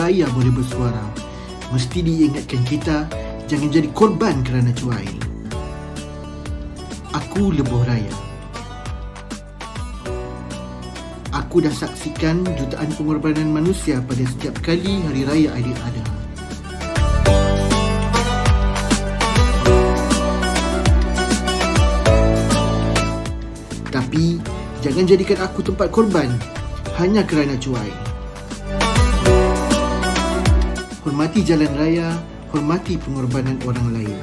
budaya boleh bersuara, mesti diingatkan kita jangan jadi korban kerana cuai. Aku lebuh raya. Aku dah saksikan jutaan pengorbanan manusia pada setiap kali Hari Raya Aidiladha. Tapi jangan jadikan aku tempat korban hanya kerana cuai. Hormati jalan raya, hormati pengorbanan orang lain.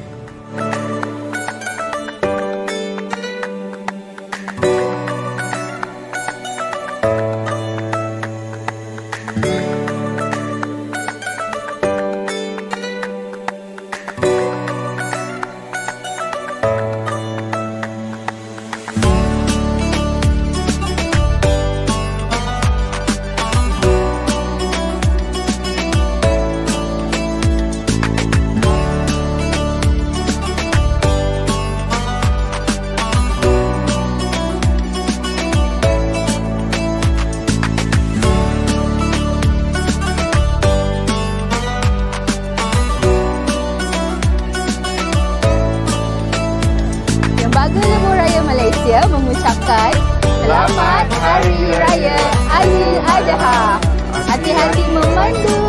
Lembaga Lebuh Raya Malaysia mengucapkan Selamat Hari Raya Aidiladha. Hati-hati memandu.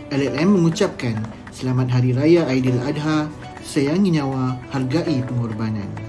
LLM mengucapkan Selamat Hari Raya Aidiladha, sayangi nyawa, hargai pengorbanan.